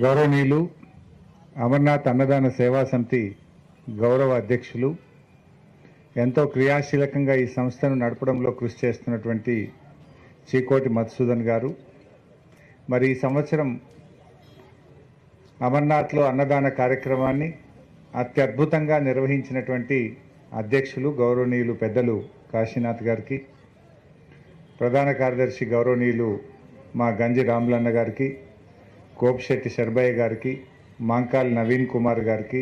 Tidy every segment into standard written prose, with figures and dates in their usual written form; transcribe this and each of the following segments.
గౌరవనీయులు అమర్నాథ్ అన్నదాన సేవా సమితి గౌరవ అధ్యక్షులు, ఎంతో క్రియాశీలకంగా ఈ సంస్థను నడపడంలో కృషి చేస్తున్నటువంటి చీకోటి మధుసూదన్ గారు, మరి ఈ సంవత్సరం అమర్నాథ్లో అన్నదాన కార్యక్రమాన్ని అత్యద్భుతంగా నిర్వహించినటువంటి అధ్యక్షులు గౌరవనీయులు పెద్దలు కాశీనాథ్ గారికి, ప్రధాన కార్యదర్శి గౌరవనీయులు మా గంజి రాములన్న గారికి, కోపిశెట్టి శర్బయ్య గారికి, మాంకాల్ నవీన్ కుమార్ గారికి,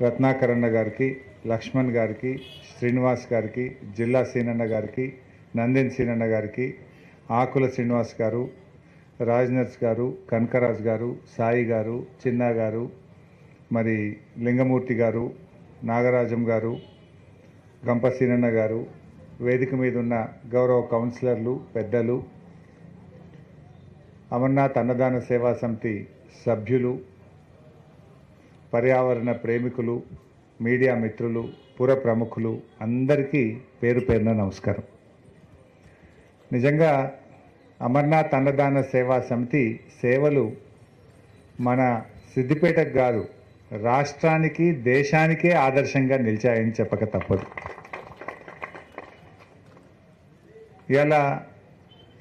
రత్నాకరన్న గారికి, లక్ష్మణ్ గారికి, శ్రీనివాస్ గారికి, జిల్లా సీనన్న గారికి, నందిన్ సీనన్న గారికి, ఆకుల శ్రీనివాస్ గారు, రాజ్నర్స్ గారు, కనకరాజ్ గారు, సాయి గారు, చిన్నా గారు, మరి లింగమూర్తి గారు, నాగరాజం గారు, గంప సీనన్న గారు, వేదిక మీద ఉన్న గౌరవ కౌన్సిలర్లు, పెద్దలు, అమర్నాథ్ అన్నదాన సేవా సమితి సభ్యులు, పర్యావరణ ప్రేమికులు, మీడియా మిత్రులు, పుర ప్రముఖులు అందరికీ పేరు పేరున నమస్కారం. నిజంగా అమర్నాథ్ అన్నదాన సేవా సమితి సేవలు మన సిద్దిపేటకు కాదు, రాష్ట్రానికి, దేశానికే ఆదర్శంగా నిలిచాయని చెప్పక తప్పదు. ఇలా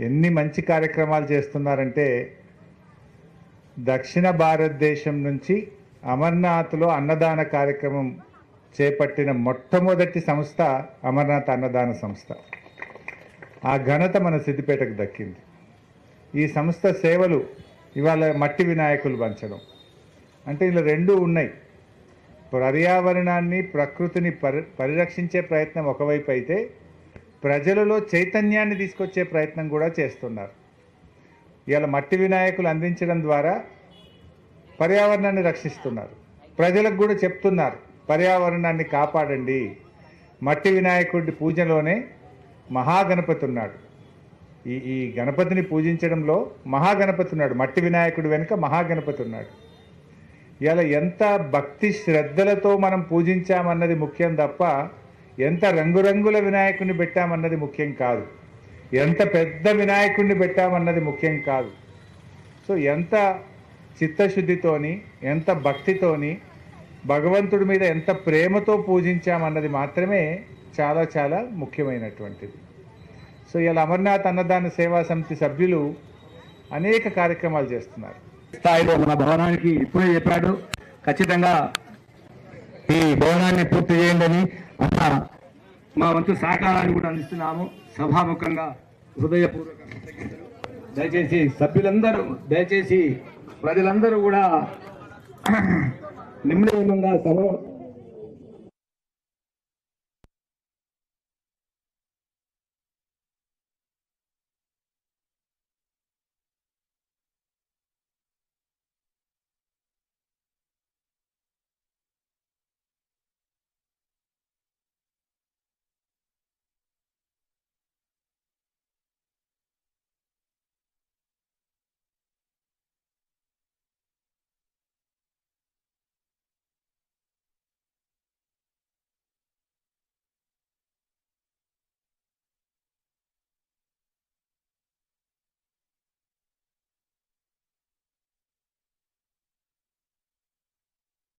ఎన్ని మంచి కార్యక్రమాలు చేస్తున్నారంటే, దక్షిణ భారతదేశం నుంచి అమర్నాథ్లో అన్నదాన కార్యక్రమం చేపట్టిన మొట్టమొదటి సంస్థ అమర్నాథ్ అన్నదాన సంస్థ. ఆ ఘనత మన సిద్దిపేటకు దక్కింది. ఈ సంస్థ సేవలు ఇవాళ మట్టి వినాయకులు పంచడం అంటే ఇలా రెండూ ఉన్నాయి. పర్యావరణాన్ని, ప్రకృతిని పరిరక్షించే ప్రయత్నం ఒకవైపు అయితే, ప్రజలలో చైతన్యాన్ని తీసుకొచ్చే ప్రయత్నం కూడా చేస్తున్నారు. ఇవాళ మట్టి వినాయకులు అందించడం ద్వారా పర్యావరణాన్ని రక్షిస్తున్నారు. ప్రజలకు కూడా చెప్తున్నారు, పర్యావరణాన్ని కాపాడండి. మట్టి వినాయకుడి పూజలోనే మహాగణపతి ఉన్నాడు. ఈ గణపతిని పూజించడంలో మహాగణపతి ఉన్నాడు. మట్టి వినాయకుడి వెనుక మహాగణపతి ఉన్నాడు. ఇవాళ ఎంత భక్తి శ్రద్ధలతో మనం పూజించామన్నది ముఖ్యం తప్ప, ఎంత రంగురంగుల వినాయకుడిని పెట్టామన్నది ముఖ్యం కాదు. ఎంత పెద్ద వినాయకుడిని పెట్టామన్నది ముఖ్యం కాదు. సో ఎంత చిత్తశుద్ధితోని, ఎంత భక్తితోని, భగవంతుడి మీద ఎంత ప్రేమతో పూజించామన్నది మాత్రమే చాలా చాలా ముఖ్యమైనటువంటిది. సో ఇలా అమర్నాథ్ అన్నదాన సేవా సమితి సభ్యులు అనేక కార్యక్రమాలు చేస్తున్నారు. స్థాయిలో మన భవనానికి ఇప్పుడే చెప్పాడు, ఖచ్చితంగా ఈ భవనాన్ని పూర్తి చేయండి. అట్లా మా వంతు సహకారాన్ని కూడా అందిస్తున్నాము. సభాముఖంగా హృదయపూర్వక దయచేసి సభ్యులందరూ, దయచేసి ప్రజలందరూ కూడా నిమ్నంగా